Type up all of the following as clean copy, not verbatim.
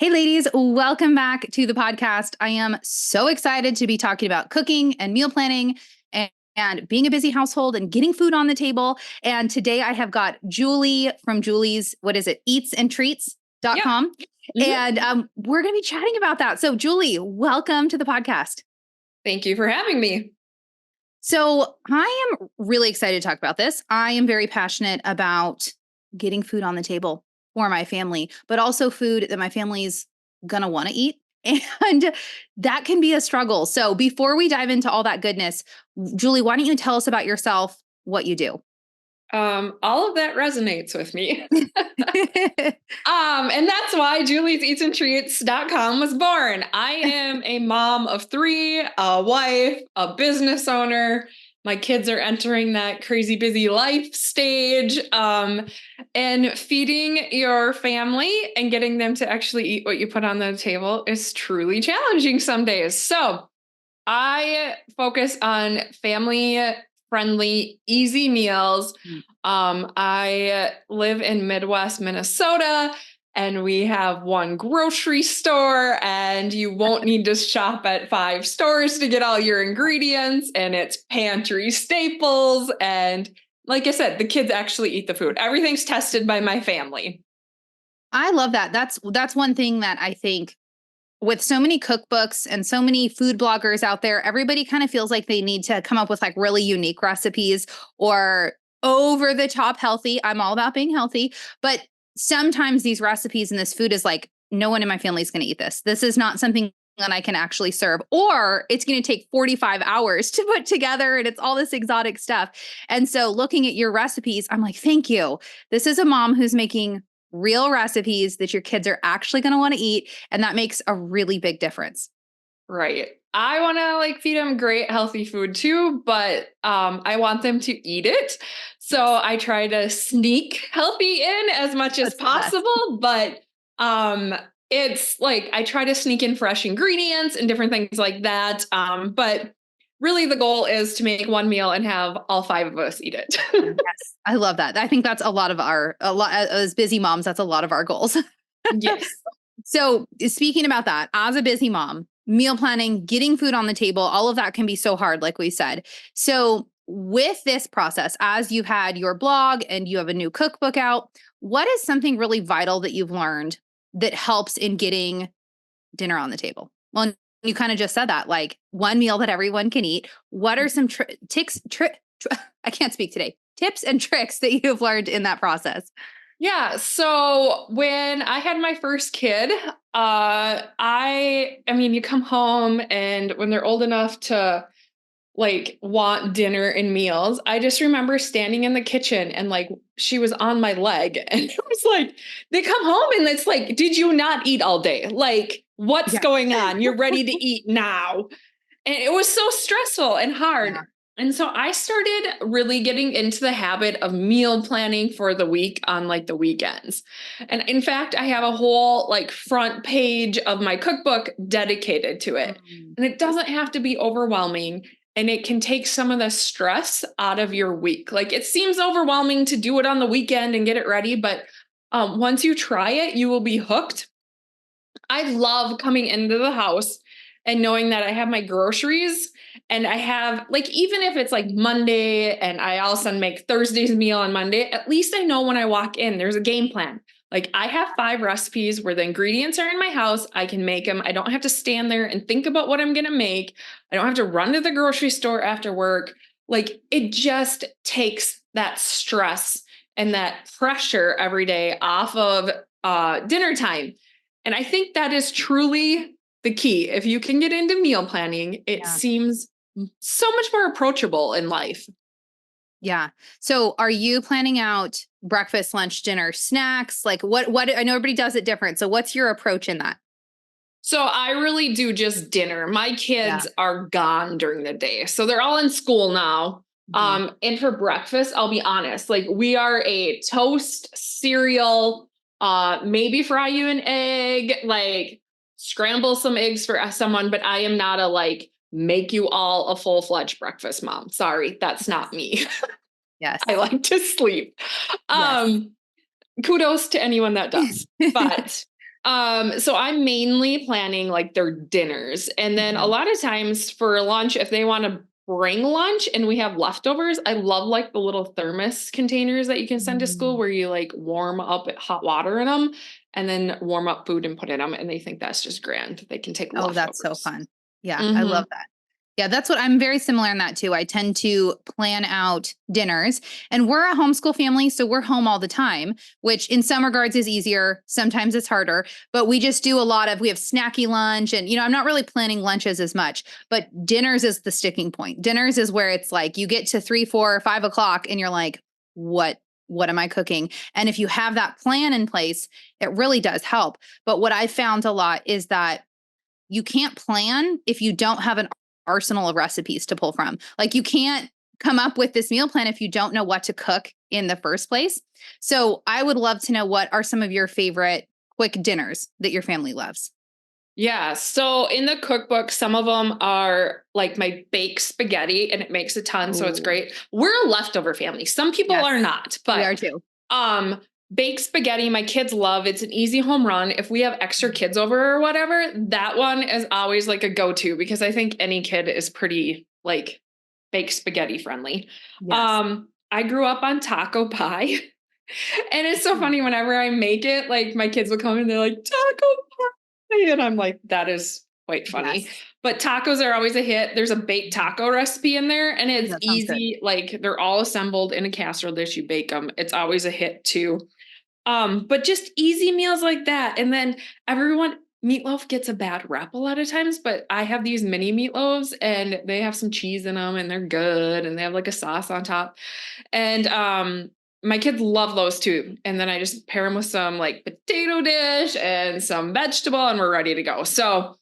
Hey, ladies, welcome back to the podcast. I am so excited to be talking about cooking and meal planning and being a busy household and getting food on the table. And today I have got Julie from Julie's, Yep. eatsandtreats.com. And we're going to be chatting about that. So, Julie, welcome to the podcast. Thank you for having me. So, I am really excited to talk about this. I am very passionate about getting food on the table for my family, but also food that my family's gonna want to eat. And that can be a struggle. So before we dive into all that goodness, Julie, why don't you tell us about yourself, what you do? All of that resonates with me. And that's why JuliesEatsandTreats.com was born. I am a mom of three, a wife, a business owner. My kids are entering that crazy busy life stage. And feeding your family and getting them to actually eat what you put on the table is truly challenging some days. So I focus on family friendly, easy meals. I live in Midwest Minnesota, and we have one grocery store, and you won't need to shop at 5 stores to get all your ingredients, and it's pantry staples. And like I said, the kids actually eat the food. Everything's tested by my family. I love that. That's one thing that I think with so many cookbooks and so many food bloggers out there, everybody kind of feels like they need to come up with like really unique recipes or over the top healthy. I'm all about being healthy, but sometimes these recipes and this food is like, no one in my family is going to eat this. This is not something that I can actually serve, or it's going to take 45 hours to put together and it's all this exotic stuff. And so looking at your recipes, I'm like, thank you. This is a mom who's making real recipes that your kids are actually going to want to eat. And that makes a really big difference. Right. I want to feed them great healthy food too, but I want them to eat it. So I try to sneak healthy in as much as possible, but it's like I try to sneak in fresh ingredients and different things like that. But really the goal is to make one meal and have all 5 of us eat it. Yes, I love that. I think that's a lot as busy moms, that's a lot of our goals. Yes. So speaking about that, as a busy mom, meal planning, getting food on the table, all of that can be so hard, like we said. So with this process, as you've had your blog and you have a new cookbook out, what is something really vital that you've learned that helps in getting dinner on the table? Well, you kind of just said that, like one meal that everyone can eat. What are some I can't speak today. Tips and tricks that you've learned in that process? Yeah. So when I had my first kid, I mean, you come home and when they're old enough to want dinner and meals, I just remember standing in the kitchen and she was on my leg and it was like, they come home and it's like, did you not eat all day? Like, what's going on? You're ready to eat now. And it was so stressful and hard. Yeah. And so I started really getting into the habit of meal planning for the week on the weekends. And in fact, I have a whole front page of my cookbook dedicated to it. And it doesn't have to be overwhelming. And it can take some of the stress out of your week. It seems overwhelming to do it on the weekend and get it ready. But once you try it, you will be hooked. I love coming into the house and knowing that I have my groceries and I have even if it's Monday and I all of a sudden make Thursday's meal on Monday, at least I know when I walk in, there's a game plan. I have 5 recipes where the ingredients are in my house. I can make them. I don't have to stand there and think about what I'm going to make. I don't have to run to the grocery store after work. It just takes that stress and that pressure every day off of dinner time. And I think that is truly the key. If you can get into meal planning, it seems so much more approachable in life. Yeah. So are you planning out breakfast, lunch, dinner, snacks? What I know everybody does it different. So what's your approach in that? So I really do just dinner. My kids are gone during the day. So they're all in school now. And for breakfast, I'll be honest, we are a toast, cereal, maybe fry you an egg, scramble some eggs for someone, but I am not a make you all a full-fledged breakfast mom. Sorry, that's not me. Yes. I like to sleep. Yes. Kudos to anyone that does. But So I'm mainly planning like their dinners. And then a lot of times for lunch, if they want to bring lunch and we have leftovers, I love like the little thermos containers that you can send to school Mhm. where you like warm up hot water in them and then warm up food and put in them. And they think that's just grand. They can take Oh, that's so leftovers. fun. Yeah, I Hmm. love that. Yeah, that's what I'm very similar in that too. I tend to plan out dinners and we're a homeschool family. So we're home all the time, which in some regards is easier. Sometimes it's harder, but we just do a lot of, we have snacky lunch and, I'm not really planning lunches as much, but dinners is the sticking point. Dinners is where it's like you get to 3, 4, 5 o'clock and you're like, what am I cooking? And if you have that plan in place, it really does help. But what I found a lot is that you can't plan if you don't have an arsenal of recipes to pull from. Like you can't come up with this meal plan if you don't know what to cook in the first place. So I would love to know what are some of your favorite quick dinners that your family loves. Yeah. So in the cookbook, some of them are like my baked spaghetti and it makes a ton. So it's Oh, great. We're a leftover family. Some people yes, are not, we but are too. Um, baked spaghetti, my kids love. It's an easy home run. If we have extra kids over or whatever, that one is always like a go-to because I think any kid is pretty like baked spaghetti friendly. Yes. I grew up on taco pie. And it's so Mm. funny whenever I make it, like my kids will come and they're like, taco pie. And I'm like, that is quite funny. Yes. But tacos are always a hit. There's a baked taco recipe in there and Oh, it's that sounds good. easy. Like they're all assembled in a casserole dish. You bake them. It's always a hit too. But just easy meals like that. And then everyone meatloaf gets a bad rep a lot of times, but I have these mini meatloaves and they have some cheese in them and they're good and they have like a sauce on top. And my kids love those too. And then I just pair them with some like potato dish and some vegetable and we're ready to go. So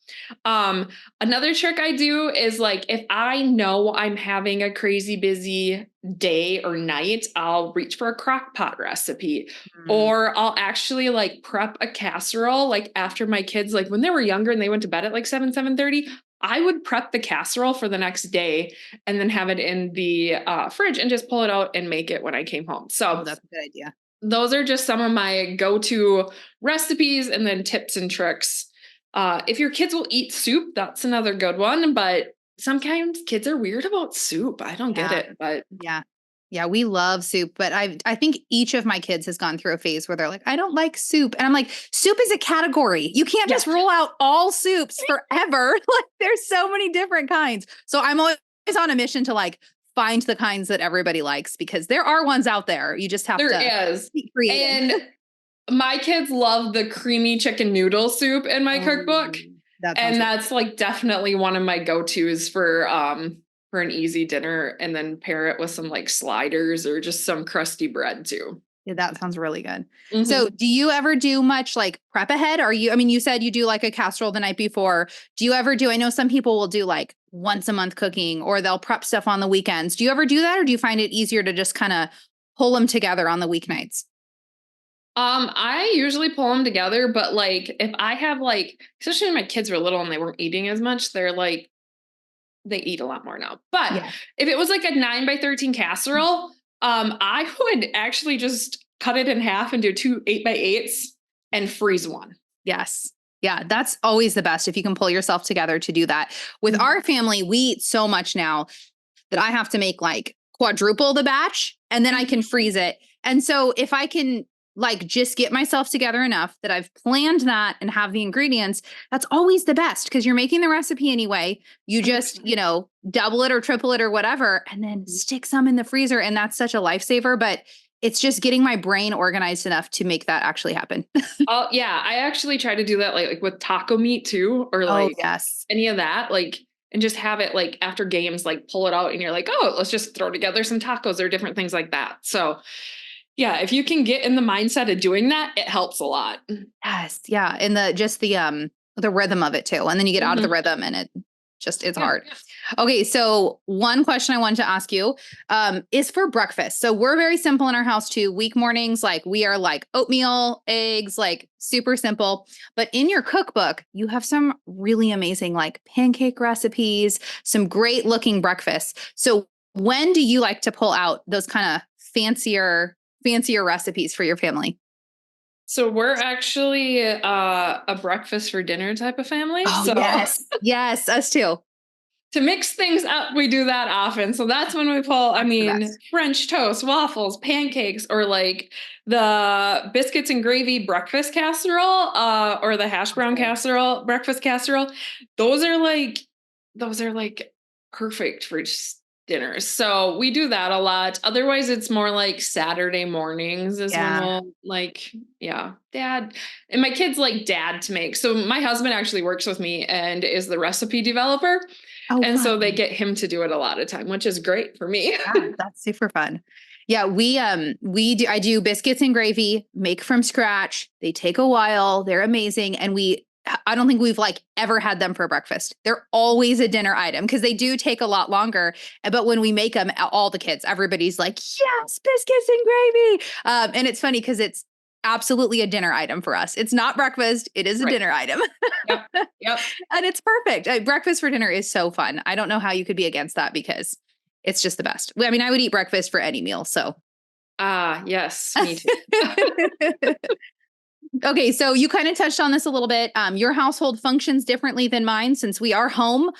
um another trick I do is like if I know I'm having a crazy busy day or night, I'll reach for a crock pot recipe Mm. or I'll actually like prep a casserole like after my kids like when they were younger and they went to bed at like 7:30, I would prep the casserole for the next day and then have it in the fridge and just pull it out and make it when I came home. Oh, So that's a good idea. those are just some of my go-to recipes and then tips and tricks. If your kids will eat soup, that's another good one. But sometimes kids are weird about soup. I don't get Yeah. it, but Yeah. Yeah, we love soup, but I think each of my kids has gone through a phase where they're like, "I don't like soup." And I'm like, "Soup is a category. You can't yeah, just rule out all soups forever." Like there's so many different kinds. So I'm always on a mission to like find the kinds that everybody likes because there are ones out there. You just have there to is. be creative. And my kids love the creamy chicken noodle soup in my Oh, cookbook. that sounds And really that's like definitely one of my go-tos for an easy dinner and then pair it with some like sliders or just some crusty bread too. Yeah, that sounds really good. So, Mhm. do you ever do much like prep ahead? I mean, you said you do like a casserole the night before. Do you ever do, I know some people will do like once a month cooking or they'll prep stuff on the weekends. Do you ever do that or do you find it easier to just kind of pull them together on the weeknights? I usually pull them together, but like if I have like, especially when my kids were little and they weren't eating as much, they're like, they eat a lot more now. But Yeah. if it was like a 9x13 casserole, I would actually just cut it in half and do two 8x8s and freeze one. Yes. Yeah, that's always the best if you can pull yourself together to do that. With Mhm. our family, we eat so much now that I have to make like quadruple the batch and then I can freeze it. And so if I can like just get myself together enough that I've planned that and have the ingredients, that's always the best because you're making the recipe anyway. You just, 100%. double it or triple it or whatever, and then stick some in the freezer. And that's such a lifesaver. But it's just getting my brain organized enough to make that actually happen. Oh yeah, I actually try to do that like with taco meat too, or Oh, like yes. any of that, like and just have it like after games, like pull it out and you're like, oh, let's just throw together some tacos or different things like that. So yeah, if you can get in the mindset of doing that, it helps a lot. Yes, yeah, and the rhythm of it too, and then you get out of the Mhm. rhythm and it's Yeah. hard. Okay, so one question I wanted to ask you is for breakfast. So we're very simple in our house too. Week mornings, like we are like oatmeal, eggs, like super simple. But in your cookbook, you have some really amazing like pancake recipes, some great looking breakfasts. So when do you like to pull out those kind of fancier recipes for your family? So we're actually a breakfast for dinner type of family. Oh, So yes. Yes, us too. to mix things up, we do that often. So that's when we pull, I That's the mean, best. French toast, waffles, pancakes, or like the biscuits and gravy breakfast casserole, or the hash Sounds brown good. casserole, breakfast casserole. Those are like, those are like perfect for dinners. So we do that a lot. Otherwise, it's more like Saturday mornings is when Yeah. we'll like, yeah, dad. And my kids like dad to make. So my husband actually works with me and is the recipe developer. Oh, And so they fun. get him to do it a lot of time, which is great for me. Yeah, that's super fun. Yeah, we do I do biscuits and gravy, make from scratch. They take a while, they're amazing, and I don't think we've like ever had them for breakfast. They're always a dinner item because they do take a lot longer. But when we make them, all the kids, everybody's like, "Yes, biscuits and gravy." And it's funny because it's absolutely a dinner item for us. It's not breakfast; it is a Right. dinner item, Yep. Yep. and it's perfect. Breakfast for dinner is so fun. I don't know how you could be against that because it's just the best. I mean, I would eat breakfast for any meal. So, Ah, yes, me too. okay. So you kind of touched on this a little bit. Your household functions differently than mine since we are home.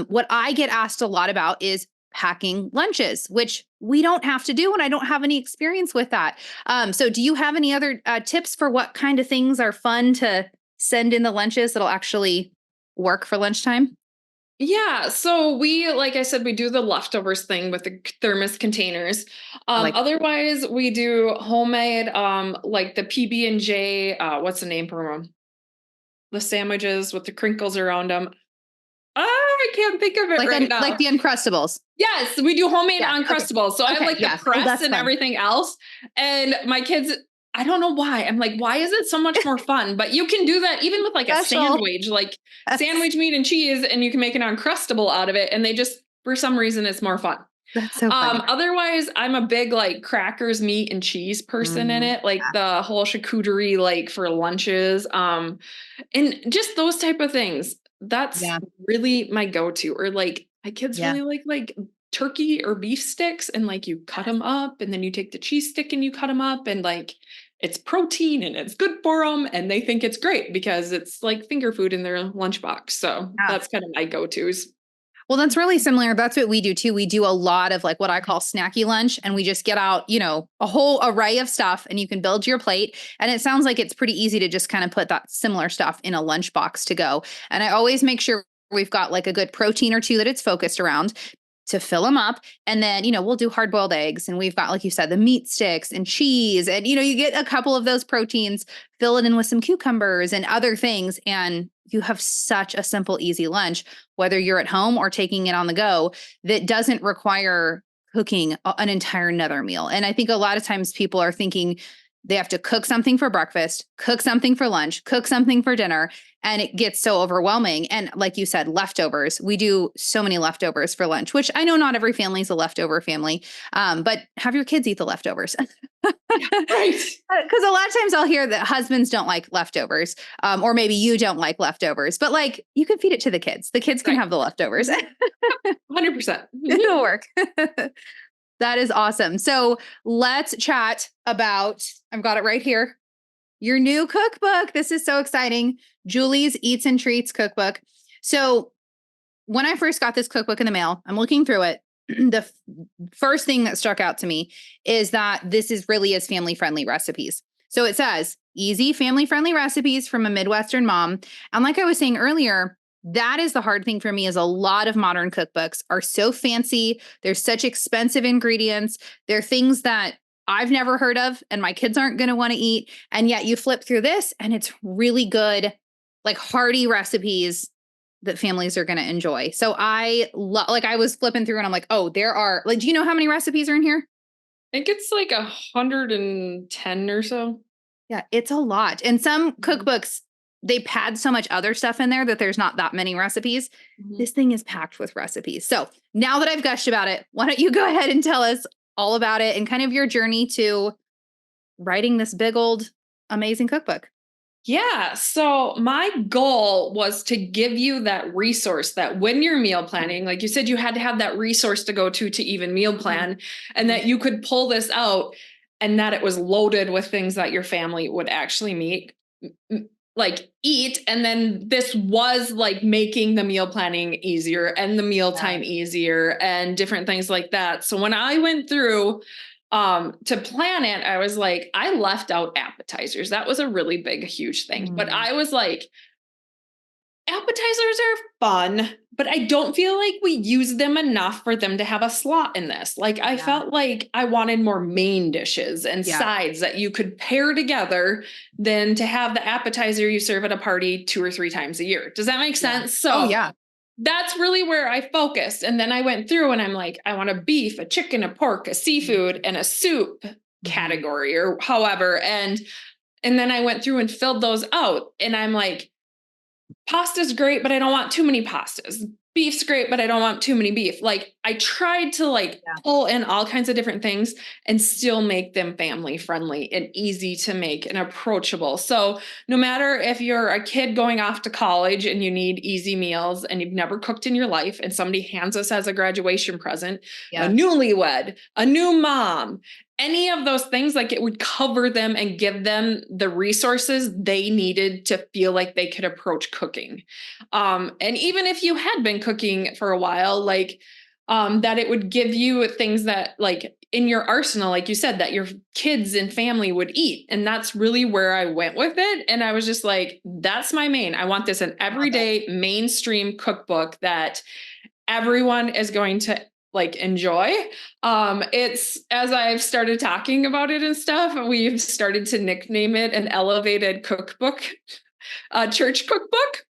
What I get asked a lot about is packing lunches, which we don't have to do, and I don't have any experience with that. So, do you have any other tips for what kind of things are fun to send in the lunches that'll actually work for lunchtime? Yeah, so we, like I said, we do the leftovers thing with the thermos containers. I like Otherwise, we do homemade, like the PB&J. What's the name for them? The sandwiches with the crinkles around them. I can't think of it right like now. the Uncrustables. Yes, we do homemade Yeah. Okay. Uncrustables. So I have Okay. like the Yeah. Oh, press that's and fun. everything else. And my kids, I don't know why. I'm like, why is it so much more fun? But you can do that even with like a Special. sandwich, like That's sandwich meat and cheese, and you can make an Uncrustable out of it. And they just, for some reason, it's more fun. that's so funny. Otherwise, I'm a big like crackers, meat, and cheese person in Mm, it, like yeah. the whole charcuterie, like for lunches. And just those type of things. That's Yeah. really my go-to. Or like my kids Yeah. really like turkey or beef sticks, and like you cut them up, and then you take the cheese stick and you cut them up, and like it's protein and it's good for them, and they think it's great because it's like finger food in their lunchbox. So Yeah. that's kind of my go-tos. Well, that's really similar. That's what we do too. We do a lot of like what I call snacky lunch, and we just get out, a whole array of stuff and you can build your plate. And it sounds like it's pretty easy to just kind of put that similar stuff in a lunchbox to go. And I always make sure we've got like a good protein or two that it's focused around to fill them up. And then, we'll do hard boiled eggs, and we've got, like you said, the meat sticks and cheese. And, you get a couple of those proteins, fill it in with some cucumbers and other things. And you have such a simple, easy lunch, whether you're at home or taking it on the go, that doesn't require cooking an entire another meal. And I think a lot of times people are thinking they have to cook something for breakfast, cook something for lunch, cook something for dinner, and it gets so overwhelming. And like you said, leftovers. We do so many leftovers for lunch, which I know not every family is a leftover family, but have your kids eat the leftovers. Yeah, right. Because a lot of times I'll hear that husbands don't like leftovers, or maybe you don't like leftovers, but like you can feed it to the kids. The kids can Right. have the leftovers. 100%. It'll work. That is awesome. So let's chat about, I've got it right here, your new cookbook. This is so exciting. Julie's Eats and Treats cookbook. So when I first got this cookbook in the mail, I'm looking through it. The first thing that struck out to me is that this is really is family friendly recipes. So it says easy family friendly recipes from a Midwestern mom. And like I was saying earlier, that is the hard thing for me is a lot of modern cookbooks are so fancy. There's such expensive ingredients. They're things that I've never heard of and my kids aren't going to want to eat. And yet you flip through this and it's really good, like hearty recipes that families are going to enjoy. So like I was flipping through and I'm like, oh, there are like, do you know how many recipes are in here? I think it's like 110 or so. Yeah, it's a lot. And some Mhm. cookbooks, they pad so much other stuff in there that there's not that many recipes. Mhm. This thing is packed with recipes. So now that I've gushed about it, why don't you go ahead and tell us all about it and kind of your journey to writing this big old amazing cookbook? Yeah. So my goal was to give you that resource that when you're meal planning, like you said, you had to have that resource to go to even meal Mhm. plan, and that you could pull this out. and that it was loaded with things that your family would actually like eat. And then this was like making the meal planning easier and the mealtime easier and different things like that. So when I went through to plan it, I was like, I left out appetizers. That was a really big, huge thing. But I was like, appetizers are fun, but I don't feel like we use them enough for them to have a slot in this. Like, I felt like I wanted more main dishes and sides that you could pair together than to have the appetizer you serve at a party 2 or 3 times a year. Does that make sense? So that's really where I focused. And then I went through and I'm like, I want a beef, a chicken, a pork, a seafood, and a soup category or however. And then I went through and filled those out. And I'm like, pasta's great, but I don't want too many pastas. Beef's great, but I don't want too many beef. Like, I tried to pull in all kinds of different things and still make them family friendly and easy to make and approachable. So no matter if you're a kid going off to college and you need easy meals and you've never cooked in your life and somebody hands us as a graduation present, a newlywed, a new mom, any of those things, like, it would cover them and give them the resources they needed to feel like they could approach cooking. And even if you had been cooking for a while, that it would give you things that, like, in your arsenal, like you said, that your kids and family would eat. And that's really where I went with it. And I was just like, that's my main. I want this an everyday mainstream cookbook that everyone is going to enjoy. It's, as I've started talking about it and stuff, we've started to nickname it an elevated cookbook, church cookbook.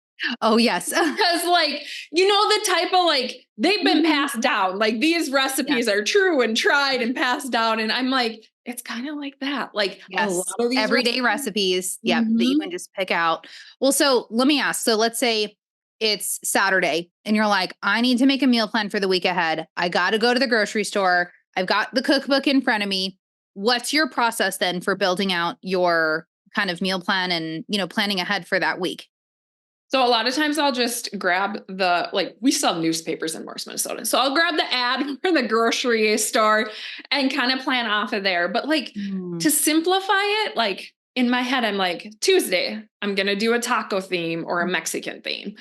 Oh, yes. Because the type of they've been passed down, these recipes are true and tried and passed down. And I'm like, it's kind of like that. A lot of these everyday recipes. That you can just pick out. Well, so let me ask. So let's say it's Saturday and you're like, I need to make a meal plan for the week ahead. I got to go to the grocery store. I've got the cookbook in front of me. What's your process then for building out your kind of meal plan and, planning ahead for that week? So a lot of times I'll just grab we sell newspapers in Morris, Minnesota. So I'll grab the ad for the grocery store and kind of plan off of there. But to simplify it, in my head, I'm like, Tuesday, I'm going to do a taco theme or a Mexican theme.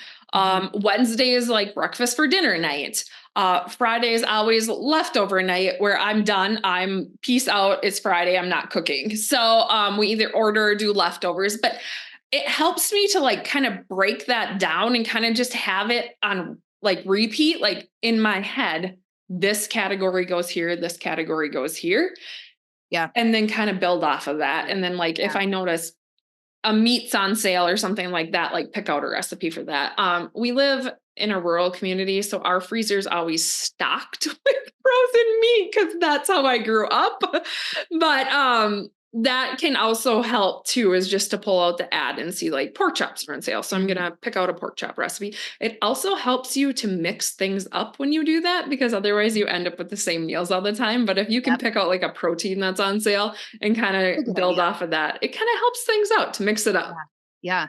Wednesday is breakfast for dinner night. Friday is always leftover night where I'm done. I'm peace out. It's Friday. I'm not cooking. So we either order or do leftovers, but it helps me to kind of break that down and kind of just have it on repeat, in my head, this category goes here. This category goes here. Yeah. And then kind of build off of that. And then if I notice a meat's on sale or something like that, pick out a recipe for that. We live in a rural community, so our freezer's always stocked with frozen meat because that's how I grew up. But that can also help too, is just to pull out the ad and see pork chops are on sale. So I'm going to pick out a pork chop recipe. It also helps you to mix things up when you do that, because otherwise you end up with the same meals all the time. But if you can pick out a protein that's on sale and kind of build off of that, it kind of helps things out to mix it up. Yeah.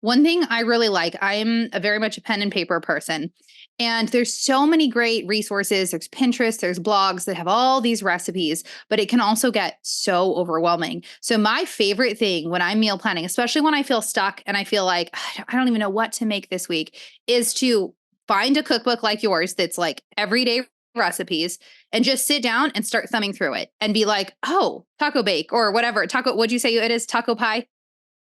One thing I really like, I'm very much a pen and paper person. And there's so many great resources. There's Pinterest, there's blogs that have all these recipes, but it can also get so overwhelming. So my favorite thing when I'm meal planning, especially when I feel stuck and I feel like I don't even know what to make this week, is to find a cookbook like yours that's everyday recipes and just sit down and start thumbing through it and be like, oh, taco bake or whatever. What'd you say it is? Taco pie?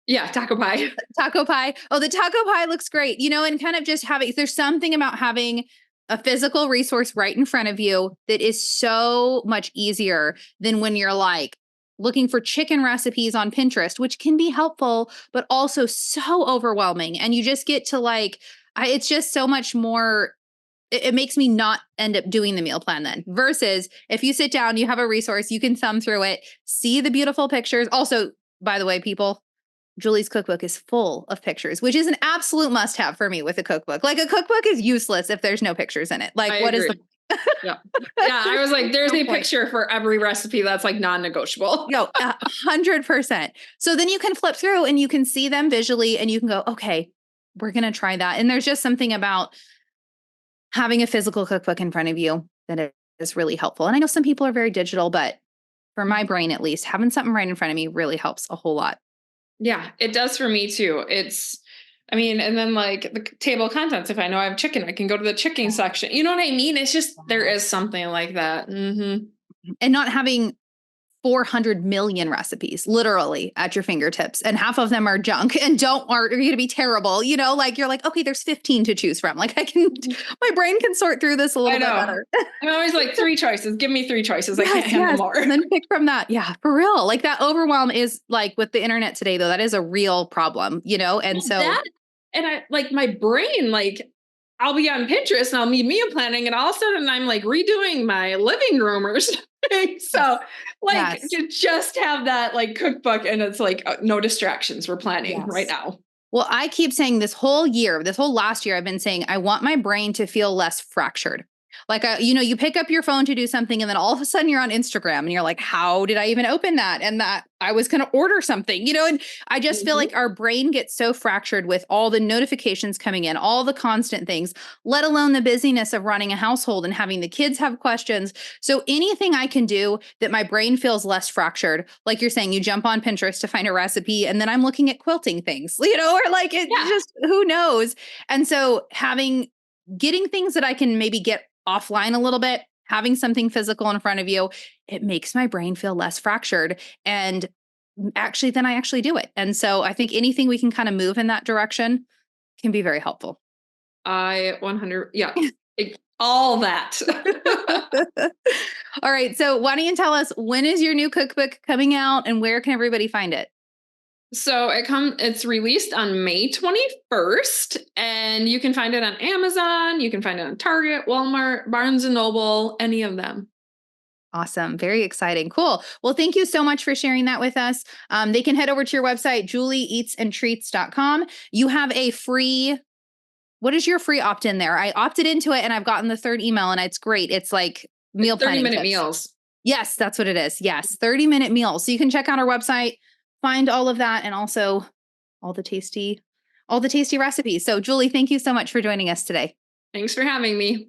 Yeah, taco pie. Taco pie. Oh, the taco pie looks great, and kind of just there's something about having a physical resource right in front of you that is so much easier than when you're looking for chicken recipes on Pinterest, which can be helpful, but also so overwhelming. And you just get to it's just so much more. It makes me not end up doing the meal plan then, versus if you sit down, you have a resource, you can thumb through it, see the beautiful pictures. Also, by the way, people, Julie's cookbook is full of pictures, which is an absolute must have for me with a cookbook. A cookbook is useless if there's no pictures in it. What is the yeah. I was like, there's a picture for every recipe that's non-negotiable. No, 100%. So then you can flip through and you can see them visually and you can go, okay, we're going to try that. And there's just something about having a physical cookbook in front of you that is really helpful. And I know some people are very digital, but For my brain, at least, having something right in front of me really helps a whole lot. Yeah, it does for me too. I mean, and then like the table of contents, if I know I have chicken, I can go to the chicken section. You know what I mean? It's just, there is something like that. And not having 400 million recipes literally at your fingertips, and half of them are junk and are going to be terrible. Like you're like, okay, there's 15 to choose from. Like my brain can sort through this a little bit better. I'm always like, 3 choices. Give me 3 choices. Yes, I can't handle more. And then pick from that. Yeah, for real. Like that overwhelm is like with the internet today, though, that is a real problem, And so and I like my brain, like I'll be on Pinterest and I'll be meal planning, and all of a sudden I'm like redoing my living room or something. So like to just have that like cookbook, and it's like no distractions. We're planning right now. Well, I keep saying this whole last year, I've been saying, I want my brain to feel less fractured. Like, you pick up your phone to do something and then all of a sudden you're on Instagram and you're like, how did I even open that? And that I was going to order something, and I just feel like our brain gets so fractured with all the notifications coming in, all the constant things, let alone the busyness of running a household and having the kids have questions. So anything I can do that my brain feels less fractured, like you're saying, you jump on Pinterest to find a recipe and then I'm looking at quilting things, or like just who knows. And so getting things that I can maybe get offline a little bit, having something physical in front of you, it makes my brain feel less fractured. And then I actually do it. And so I think anything we can kind of move in that direction can be very helpful. I 100, all that. All right. So why don't you tell us, when is your new cookbook coming out and where can everybody find it? So it's released on May 21st, and you can find it on Amazon. You can find it on Target, Walmart, Barnes and Noble, any of them. Awesome. Very exciting. Cool. Well, thank you so much for sharing that with us. They can head over to your website, julieeatsandtreats.com. You have what is your free opt-in there? I opted into it and I've gotten the 3rd email and it's great. It's like meal planning 30-minute tips. meals. Yes, that's what it is. Yes. 30-minute meals. So you can check out our website, find all of that, and also all the tasty recipes. So Julie, thank you so much for joining us today. Thanks for having me.